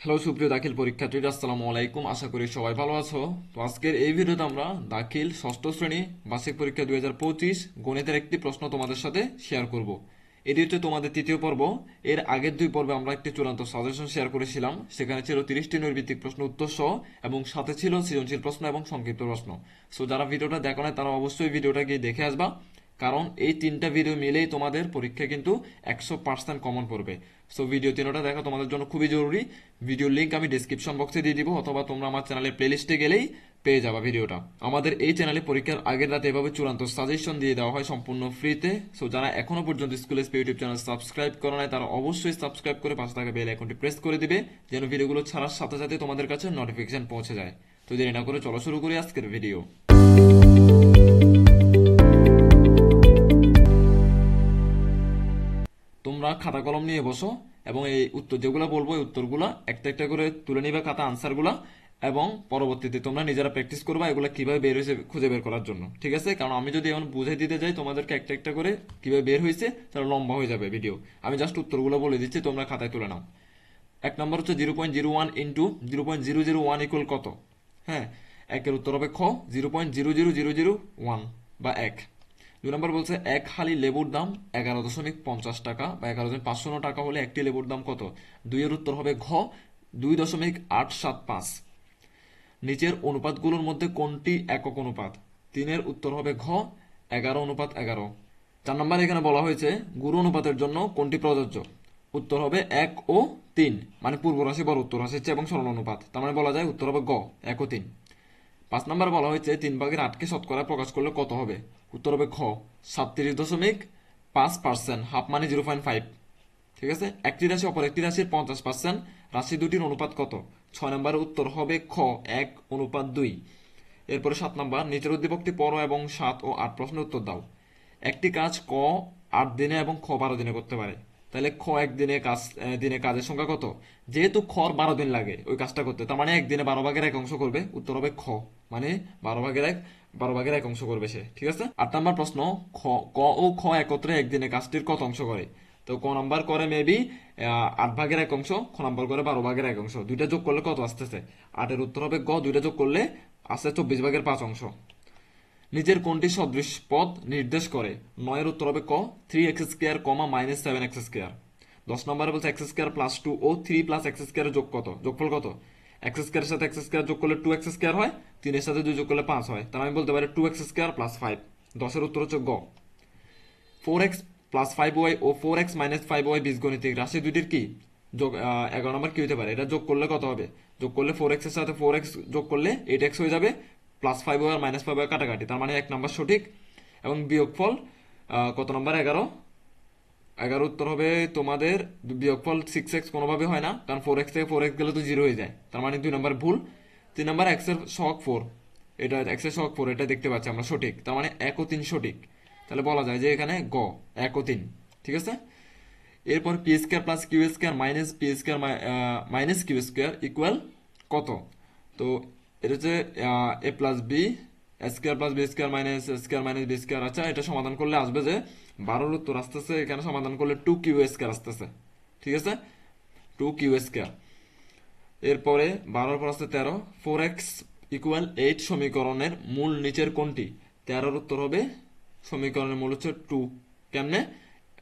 Hello সুপ্রিয় দাখিল পরীক্ষার্থীরা, আসসালামু আলাইকুম। আশা করি সবাই ভালো আছো। তো আজকের এই ভিডিওতে আমরা দাখিল ষষ্ঠ শ্রেণী বার্ষিক পরীক্ষা 2025 গণিতের একটি প্রশ্ন তোমাদের সাথে শেয়ার করব। এটি হচ্ছে তোমাদের তৃতীয় পর্ব। এর আগের দুই পর্বে আমরা একটি চূড়ান্ত সাজেশন শেয়ার করেছিলাম। সেখানে ছিল 30টি নৈর্ভিত্তিক প্রশ্ন উত্তর সহ এবং সাথে ছিল সৃজনশীল প্রশ্ন এবং সংক্ষিপ্ত প্রশ্ন। সো যারা ভিডিওটা দেখো না তারা অবশ্যই ভিডিওটা গিয়ে দেখে আসবা, কারণ এই তিনটা ভিডিও মিলেই তোমাদের পরীক্ষা কিন্তু 100% কমন পড়বে। সো ভিডিও তিনটা দেখা তোমাদের জন্য খুবই জরুরি। ভিডিও লিংক আমি ডেসক্রিপশন বক্সে দিয়ে দিব, অথবা তোমরা আমার চ্যানেলের প্লেলিস্টে গেলেই পেয়ে যাবা ভিডিওটা। আমাদের এই চ্যানেলে পরীক্ষার আগের রাতে এভাবে চূড়ান্ত সাজেশন দিয়ে দেওয়া হয় সম্পূর্ণ ফ্রিতে। সো যারা এখনো পর্যন্ত school SP YouTube channel subscribe করে নাই তারা অবশ্যই সাবস্ক্রাইব করে পাশে থাকা বেল আইকনটি প্রেস করে দিবে, যেন ভিডিওগুলো ছাড়ার সাথে সাথে তোমাদের কাছে নোটিফিকেশন পৌঁছে যায়। তো দেরি না করে চলো শুরু করি আজকের ভিডিও। তোমরা খাতা কলম নিয়ে বসো এবং এই উত্তর যেগুলো বলবো এই উত্তরগুলো একটা একটা করে তুলে নিবে খাতা আনসারগুলো, এবং পরবর্তীতে তোমরা নিজেরা প্র্যাকটিস করবা এগুলো কিভাবে বের হয়েছে খুঁজে বের করার জন্য। ঠিক আছে? কারণ আমি যদি এখন বুঝাই দিতে যাই তোমাদেরকে একটা একটা করে কিভাবে বের হয়েছে, তাহলে লম্বা হয়ে যাবে ভিডিও। আমি জাস্ট উত্তরগুলো বলে দিচ্ছি, তোমরা খাতায় তুলে নাও। এক নম্বর হচ্ছে 0.01 ইন্টু 0.001 ইকুয়াল কত? হ্যাঁ, একের উত্তর হবে খ 0.00001 বা 1। দুই নম্বর বলছে এক হালি লেবুর দাম 11.50 টাকা বা 11,500 টাকা হলে একটি লেবুর দাম কত? দুইয়ের উত্তর হবে ঘ 2.875। নিচের অনুপাতগুলোর মধ্যে কোনটি একক অনুপাত? তিনের উত্তর হবে ঘ 11:11। 4 নম্বর এখানে বলা হয়েছে গুরু অনুপাতের জন্য কোনটি প্রযোজ্য? উত্তর হবে 1 ও 3, মানে পূর্ব রাশি বড় উত্তর রাশির চেয়ে এবং সরল অনুপাত, তার মানে বলা যায় উত্তর হবে গ 1 ও 3। 5 নম্বর বলা হয়েছে 3/8কে শতকরা প্রকাশ করলে কত হবে? উত্তর হবে খ 37.5%, হাফ মানে 0.5। ঠিক আছে? একটি রাশি অপর একটি রাশির 50%, রাশি দুটির অনুপাত কত? 6 নম্বরের উত্তর হবে খ 1:2। এরপরে 7 নম্বর নিচের উদ্দীপকটি পড়ো এবং 7 ও 8 প্রশ্নের উত্তর দাও। একটি কাজ ক 8 দিনে এবং খ 12 দিনে করতে পারে, তাহলে খ একদিনে কাজ দিনে কাজের সংখ্যা কত? যেহেতু খর 12 দিন লাগে ওই কাজটা করতে, তার মানে একদিনে 12/1 করবে, উত্তর হবে খ, মানে 12/1 করবে সে। ঠিক আছে? 8 নম্বর প্রশ্ন, খ ক ও খ একত্রে একদিনে কাজটির কত অংশ করে? তো ক নাম্বার করে মেবি 8/1, খ নাম্বার করে 12/1। দুইটা যোগ করলে কত আসতেছে? 8-এর উত্তর হবে গ, দুইটা যোগ করলে আসছে 24/5। নিচের কোনটি সদৃশ পদ নির্দেশ করে? 9-এর উত্তর হবে ক 3x², -7x²। 10 নম্বরে বলছে x² + 2 ও 3 + x² যোগ কত? যোগফল কত? x² সাথে x² যোগ করলে 2x² হয়, 3-এর সাথে 2 যোগ করলে 5 হয়, তার আমি বলতে পারি 2x² + 5। 10-এর উত্তর হচ্ছে গ 4x + 5y ও 4x - 5y বীজগণিতিক রাশি দুটির কি যোগ? 11 নম্বর কি হতে পারে? এটা যোগ করলে কত হবে? যোগ করলে 4x এর সাথে 4x যোগ করলে 8x হয়ে যাবে, +5y আর -5y কাটাকাটি, তার মানে 1 নম্বর সঠিক। এবং বিয়োগফল কত নম্বর? 11। 11 উত্তর হবে তোমাদের বিয়োগফল 6x কোনোভাবে হয় না, কারণ 4x থেকে 4x গেলে তো 0 হয়ে যায়, তার মানে 2 নম্বর ভুল। 3 নম্বর x এর সহগ 4, এটা x এর সহগ 4, এটা দেখতে পাচ্ছি আমরা সঠিক, তার মানে 1 ও 3 সঠিক। তাহলে বলা যায় যে এখানে গ 1 ও 3। ঠিক আছে? এরপর p² + q² ইকুয়াল কত? তো এটা হচ্ছে a+b, s²+b² - আচ্ছা, এটা সমাধান করলে আসবে যে 12-র উত্তর আসতেছে এখানে সমাধান করলে 2q² আসতেছে। ঠিক আছে? 2q²। এরপরে 12-র পর আসছে 13, 4x = 8 সমীকরণের মূল নিচের কোনটি? 13-র উত্তর হবে সমীকরণের মূল হচ্ছে 2। কেমনে?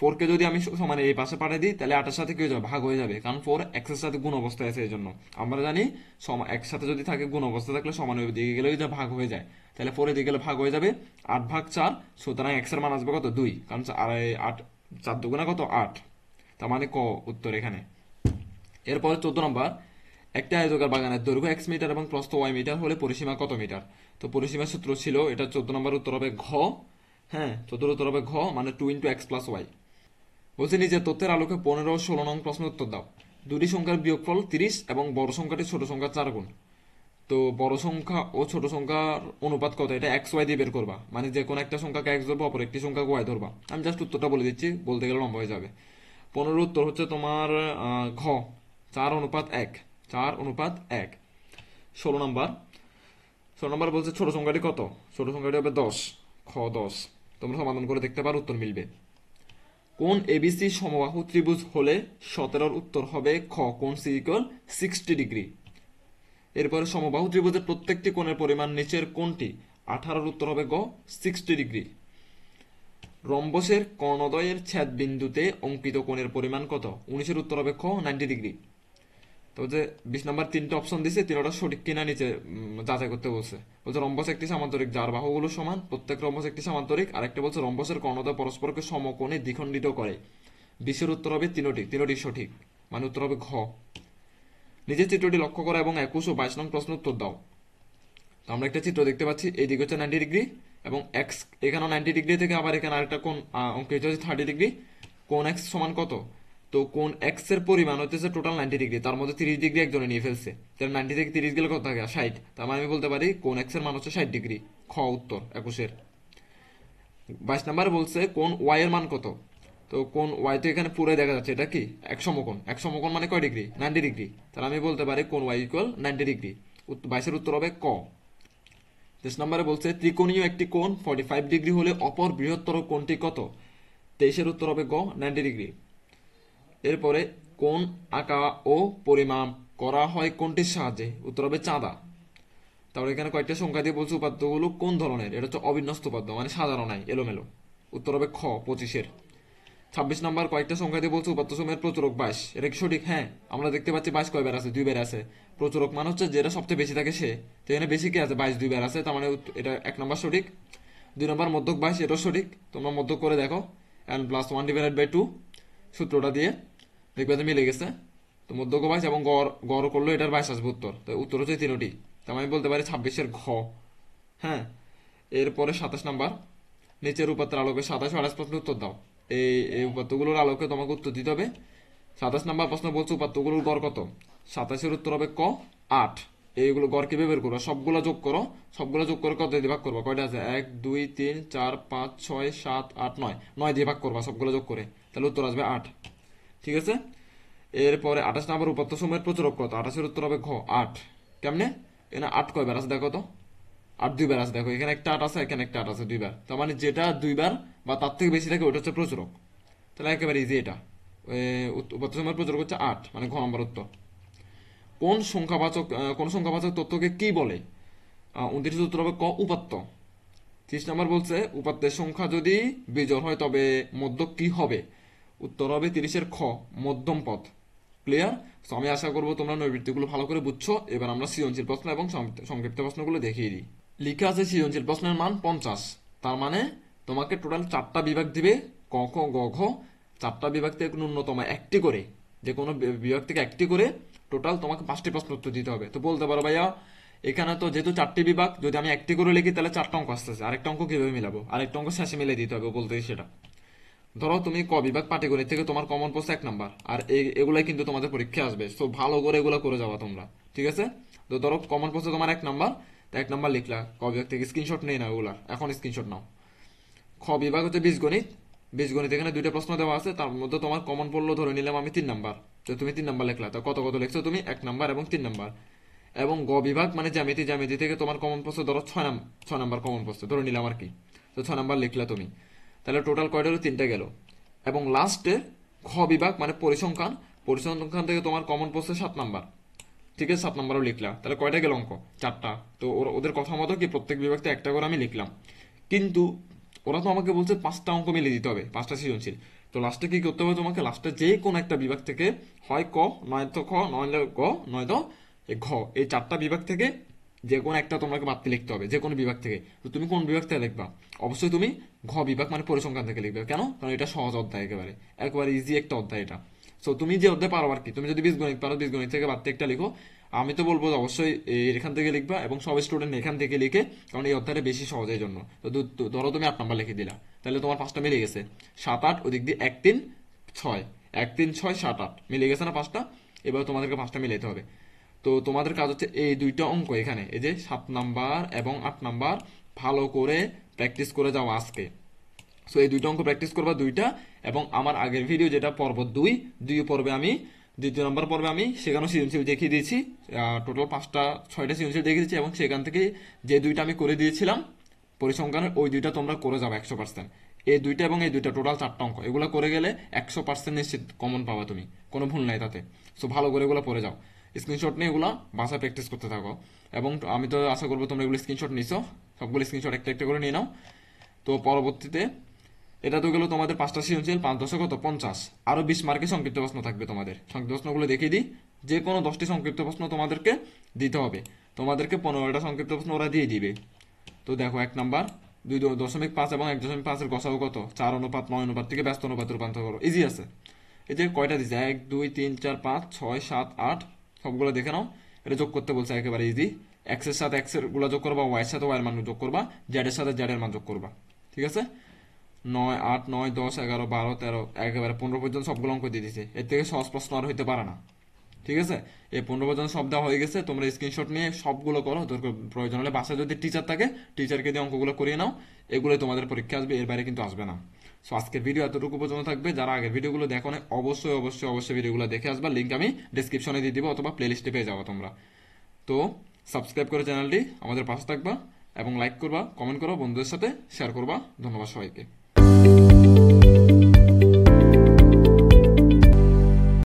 4কে যদি আমি সমান এই পাশে পাঠিয়ে দিই তাহলে 8-এর সাথে কি হয়ে যাবে? ভাগ হয়ে যাবে, কারণ 4 x এর সাথে গুণ অবস্থায় আছে, এই জন্য আমরা জানি একসাথে যদি থাকে গুণ অবস্থা থাকলে সমান ওই দিকে গেলে যা ভাগ হয়ে যায়, তাহলে 4 এর দিকে গেলে ভাগ হয়ে যাবে। 8/4, সুতরাং x এর মান আসবে কত? 2, কারণ 8 4 দুগুণা কত? 8, তার মানে ক উত্তর এখানে। এরপরে 14 নম্বর, একটা আয়তাকার বাগানের দৈর্ঘ্য x মিটার এবং প্রস্থ y মিটার হলে পরিসীমা কত মিটার? তো পরিসীমার সূত্র ছিল, এটা 14 নম্বর উত্তর হবে ঘ। হ্যাঁ, 14 উত্তর হবে ঘ, মানে 2 × x + y। বলছে নিজের তথ্যের আলোকে 15 ও 16 নং প্রশ্নের উত্তর দাও। দুটি সংখ্যার বিয়োগফল 30 এবং বড় সংখ্যাটি ছোট সংখ্যার 4 গুণ। তো বড় সংখ্যা ও ছোট সংখ্যার অনুপাত কত? এটা x y দিয়ে বের করবা, মানে যে কোনো একটা সংখ্যাকে x ধরবা, অপর একটি সংখ্যাকে y ধরবা। আমি জাস্ট উত্তরটা বলে দিচ্ছি, বলতে গেলে লম্বা হয়ে যাবে। 15 উত্তর হচ্ছে তোমার ঘ 4:1, 4:1। 16 নম্বর, 16 নম্বর বলছে ছোট সংখ্যাটি কত? ছোট সংখ্যাটি হবে 10, খ 10। তোমরা সমাধান করে দেখতে পারো, উত্তর মিলবে। কোন এবিসি সমবাহু ত্রিভুজ হলে 17 উত্তর হবে খ, কোণ সি ইকুয়াল 60 ডিগ্রি। এরপরে সমবাহু ত্রিভুজের প্রত্যেকটি কোণের পরিমাণ নিচের কোণটি 18 উত্তর হবে গ, 60 ডিগ্রি। রম্বসের কর্ণদ্বয়ের ছেদ বিন্দুতে অঙ্কিত কোণের পরিমাণ কত? 19 উত্তর হবে খ, 90 ডিগ্রি। তো যে 20 নম্বর তিনটা অপশন দিছে, তিনটা সঠিক কিনা নিচে যাচাই করতে বলছে। বলছে রম্বস একটি সামান্তরিক যার বাহুগুলো সমান, প্রত্যেক রম্বস একটি সামান্তরিক। আরেকটা বলছে রম্বসের কর্ণদ্বয় পরস্পরকে সমকোণে দ্বিখণ্ডিত করে। 20 উত্তর হবে তিনটি সঠিক, মানে উত্তর হবে ঘ। নিজের চিত্রটি লক্ষ্য করো এবং 21 ও 22 নং প্রশ্ন উত্তর দাও। তো আমরা একটা চিত্র দেখতে পাচ্ছি, এই দিকে হচ্ছে 90 ডিগ্রি এবং এক্স এখানেও 90 ডিগ্রি থেকে আবার এখানে আরেকটা কোণ অঙ্কিত হচ্ছে 30 ডিগ্রি। কোণ এক্স সমান কত? তো কোণ এক্স এর পরিমাণ হচ্ছে টোটাল 90 ডিগ্রি, তার মধ্যে 30 ডিগ্রি একজনে নিয়ে ফেলছে, তাহলে 90 থেকে 30 গেলে কত থাকে? 60। তার মানে আমি বলতে পারি কোণ এক্স এর মান হচ্ছে 60 ডিগ্রি। খ উত্তর 21 এর। 22 নম্বরে বলছে কোণ ওয়াই এর মান কত? তো কোণ ওয়াই তো এখানে পুরো দেখা যাচ্ছে, এটা কি এক সমকোণ। এক সমকোণ মানে কয় ডিগ্রি? 90 ডিগ্রি। তাহলে আমি বলতে পারি কোণ ওয়াই ইকুয়াল 90 ডিগ্রি। 22 এর উত্তর হবে ক। 23 নম্বরে বলছে ত্রিকোণীয় একটি কোণ 45 ডিগ্রি হলে অপর বৃহত্তর কোণটি কত? 23 এর উত্তর হবে গ, 90 ডিগ্রি। এরপরে কোণ আঁকা ও পরিমাপ করা হয় কোনটির সাহায্যে? উত্তর হবে চাঁদা। তারপরে এখানে কয়েকটা সংখ্যা দিয়ে বলছে উপাত্তগুলো কোন ধরনের? এটা হচ্ছে অবিন্যস্ত উপাত্ত, মানে সাজানো নাই, এলোমেলো। উত্তর হবে খ, 25 এর। 26 নম্বর কয়েকটা সংখ্যা দিয়ে বলছে উপাত্ত সমূহের প্রচুরক 22। এটা কি সঠিক? হ্যাঁ, আমরা দেখতে পাচ্ছি 22 কয়বার আছে? 2 বার আছে। প্রচুরক মানে হচ্ছে যেটা সবচেয়ে বেশি থাকে সে, তো এখানে বেশি কি আছে? 22 2 বার আছে, তার মানে এটা 1 নম্বর সঠিক। 2 নম্বর মধ্যক 22, এটাও সঠিক। তোমরা মধ্যক করে দেখো, n প্লাস 1 ডিভাইডেড বাই 2 সূত্রটা দিয়ে দেখবে যে মিলে গেছে। তো মধ্যক 22 এবং গড় গড় করলো এটার 22 আসবে উত্তর। তো উত্তর হচ্ছে তিনটি, তার মানে আমি বলতে পারি 26 এর ঘ। হ্যাঁ, এরপরে 27 নাম্বার নিচের উপাত্তের আলোকে 27 ও 28 প্রশ্নের উত্তর দাও। এই উপাত্তগুলোর আলোকে তোমাকে উত্তর দিতে হবে। 27 নাম্বার প্রশ্ন বলছে উপাত্তগুলোর গড় কত? 27 এর উত্তর হবে ক, 8। এইগুলো গড় কিভাবে বের করবো? সবগুলো যোগ করো, সবগুলো যোগ করে কত দিয়ে ভাগ করবো? কয়টা আছে? 1 2 3 4 5 6 7 8 9, 9 দিয়ে ভাগ করবা সবগুলো যোগ করে, তাহলে উত্তর আসবে 8। ঠিক আছে। এরপরে 28 নাম্বার উপাত্ত সমূহের প্রচুরক কত? 28 এর উত্তর হবে ঘ, 8। কেমনে? এখানে 8 কয়বার আছে দেখো তো? 8 2 বার আছে, দেখো এখানে একটা 8 আছে, এখানে একটা 8 আছে 2 বার। তার মানে যেটা 2 বার বা তার থেকে বেশি থাকে ওটা হচ্ছে প্রচুরক। তাহলে একেবারে ইজি এটা। উপাত্ত সমূহের প্রচুরক হচ্ছে 8, মানে ঘ নম্বর উত্তর। কোন সংখ্যাবাচক তথ্যকে কি বলে? 29 উত্তর হবে ক, উপাত্ত। 30 নম্বর বলছে উপাত্তের সংখ্যা যদি বিজোড় হয় তবে মধ্যক কি হবে? উত্তর হবে 30 এর খ, মধ্যম পদ। ক্লিয়ার? তো আমি আশা করবো তোমরা নৈবৃত্তিগুলো ভালো করে বুঝছো। এবার আমরা সৃজনশীল প্রশ্ন এবং সংক্ষিপ্ত প্রশ্নগুলো দেখিয়ে দিই। লিখা আছে সৃজনশীল প্রশ্নের মান 50। তার মানে তোমাকে টোটাল 4টা বিভাগ দিবে, ক খ গ ঘ। 4টা বিভাগ থেকে ন্যূনতম একটি করে, যে কোনো বিভাগ থেকে একটি করে টোটাল তোমাকে 5টি প্রশ্ন উত্তর দিতে হবে। তো বলতে পারো ভাইয়া এখানে তো যেহেতু 4টি বিভাগ, যদি আমি একটি করে লিখি তাহলে 4টা অঙ্ক আসতেছে, আরেকটা অঙ্ক কিভাবে মিলাবো? আরেকটা অঙ্ক শেষে মিলে দিতে হবে, বলতে সেটা। ধরো তুমি ক বিভাগ পাটিগণিত থেকে তোমার কমন পড়ছে 1 নাম্বার, আর এগুলাই কিন্তু তোমাদের পরীক্ষায় আসবে, তো ভালো করে এগুলো করে যাওয়া তোমরা। ঠিক আছে। তো ধরো কমন পড়ছে তোমার 1 নাম্বার, তো 1 নাম্বার লিখলা ক বিভাগ থেকে, স্ক্রিনশট নেই না ওগুলা, এখন স্ক্রিনশট নাও। খ বিভাগ হচ্ছে বীজগণিত। বীজগণিত এখানে 2টা প্রশ্ন দেওয়া আছে, তার মধ্যে তোমার কমন পড়লো ধরে নিলাম আমি 3 নাম্বার, তো তুমি 3 নাম্বার লিখলা। তো কত কত লিখছো তুমি? 1 নাম্বার এবং 3 নাম্বার। এবং গ বিভাগ মানে জ্যামিতি, জ্যামিতি থেকে তোমার কমন পড়ছে ধরো 6 নাম্বার কমন পড়ছে ধরে নিলাম আর কি, তো 6 নাম্বার লিখলা তুমি। তাহলে টোটাল কয়টা হলো? 3টা গেল। এবং লাস্টে ঘ বিভাগ মানে পরিসংখ্যান, পরিসংখ্যান থেকে তোমার কমন পড়ছে 7 নাম্বার। ঠিক আছে, 7 নাম্বারও লিখলা, তাহলে কয়টা গেল অঙ্ক? 4টা। তো ওদের কথা মতো কি প্রত্যেক বিভাগতে একটা করে আমি লিখলাম, কিন্তু ওরা তো আমাকে বলছে 5টা অঙ্ক মিলে দিতে হবে, 5টা সৃজনশীল। তো লাস্টে কি করতে হবে তোমাকে? লাস্টে যে কোনো একটা বিভাগ থেকে হয় ক, নয়তো খ, নয়তো গ, নয়তো ঘ, এই 4টা বিভাগ থেকে যে কোনো একটা তোমাকে বাড়তি লিখতে হবে, যে কোনো বিভাগ থেকে। তো তুমি কোন বিভাগ থেকে লিখবা? অবশ্যই তুমি ঘ বিভাগ মানে পরিসংখ্যান থেকে লিখবে। কেন? কারণ এটা সহজ অধ্যায়, একেবারে একবারে ইজি একটা অধ্যায় এটা। সো তুমি যে অধ্যায় পারো আর কি, তুমি যদি বীজগণিত পারো বীজগণিত থেকে বাড়তি একটা লিখো। আমি তো বলবো অবশ্যই এখান থেকে লিখবা, এবং সব স্টুডেন্ট এখান থেকে লিখে, কারণ এই অধ্যায়টা বেশি সহজ এই জন্য। তো ধরো তুমি 8 নাম্বার লিখে দিলা, তাহলে তোমার 5টা মিলে গেছে। 7 8 ওদিক দিয়ে 1 3 6, 1 3 6 7 8 মিলে গেছে না 5টা? এবার তোমাদেরকে 5টা মিলাইতে হবে। তো তোমাদের কাজ হচ্ছে এই 2টা অঙ্ক এখানে, এই যে 7 নাম্বার এবং 8 নাম্বার, ভালো করে প্র্যাকটিস করে যাও আজকে। সো এই 2টা অঙ্ক প্র্যাকটিস করবা 2টা, এবং আমার আগের ভিডিও যেটা পর্ব 2 পর্বে আমি 2য় নম্বর পর্বে আমি সেখানেও সৃজনশীল দেখিয়ে দিয়েছি। টোটাল 6টা সৃজনশীল দেখিয়ে দিয়েছি, এবং সেখান থেকে যে 2টা আমি করে দিয়েছিলাম পরিসংখ্যানের, ওই 2টা তোমরা করে যাবে 100%। এই দুইটা এবং এই দুইটা টোটাল 4টা অঙ্ক, এগুলো করে গেলে 100% নিশ্চিত কমন পাবা তুমি, কোনো ভুল নাই তাতে। সো ভালো করে এগুলো পড়ে যাও, স্ক্রিনশট নিয়ে এগুলো বাসা প্র্যাকটিস করতে থাকো। এবং আমি তো আশা করবো তোমরা এগুলো স্ক্রিনশট নিছো, সবগুলো স্ক্রিনশট একটা একটা করে নিয়ে নাও। তো পরবর্তীতে এটা তো গেলো তোমাদের 5টা সৃজনশীল, 5×10 কত 50, আরো 20 মার্কের সংক্ষিপ্ত প্রশ্ন থাকবে তোমাদের। সংক্ষিপ্ত প্রশ্নগুলো দেখিয়ে দিই, যে কোনো 10টি সংক্ষিপ্ত প্রশ্ন তোমাদেরকে দিতে হবে, তোমাদেরকে 15টা সংক্ষিপ্ত প্রশ্ন ওরা দিয়ে দিবে। তো দেখো 1 নাম্বার 2.5 এবং 1.5 এর গসাগু কত, 4:9 থেকে ব্যস্ত অনুপাতে রূপান্তর করো, ইজি আছে। এই যে কয়টা দিছে, 1 2 3 4 5 6 7 8, সবগুলো দেখে নাও। এটা যোগ করতে বলছে, একেবারে ইজি। এক্স এর সাথে এক্স এর গুলো যোগ করবা, ওয়াই এর সাথে ওয়াই এর মান যোগ করবা, জেড এর সাথে জেড এর মান যোগ করবা। ঠিক আছে, 9 8 9 10 11 12 13 একেবারে 15 পর্যন্ত সবগুলো অঙ্ক দিয়ে দিছে, এর থেকে সহজ প্রশ্ন আর হইতে পারে না। ঠিক আছে, এই 15 পর্যন্ত সব দেওয়া হয়ে গেছে, তোমরা স্ক্রিনশট নিয়ে সবগুলো করো, তোর প্রয়োজন হলে বাসায় যদি টিচার থাকে টিচারকে দিয়ে অঙ্কগুলো করিয়ে নাও, এগুলোই তোমাদের পরীক্ষা আসবে, এর বাইরে কিন্তু আসবে না। সো আজকের ভিডিও এতটুকু পর্যন্ত থাকবে, যারা আগের ভিডিওগুলো দেখো না অবশ্যই অবশ্যই অবশ্যই ভিডিওগুলো দেখে আসবা, লিঙ্ক আমি ডেসক্রিপশনে দিয়ে দিব অথবা প্লেলিস্টে পেয়ে যাবো তোমরা। তো সাবস্ক্রাইব করে চ্যানেলটি আমাদের পাশে থাকবা এবং লাইক করবা, কমেন্ট করবা, বন্ধুদের সাথে শেয়ার করবা। ধন্যবাদ সবাইকে।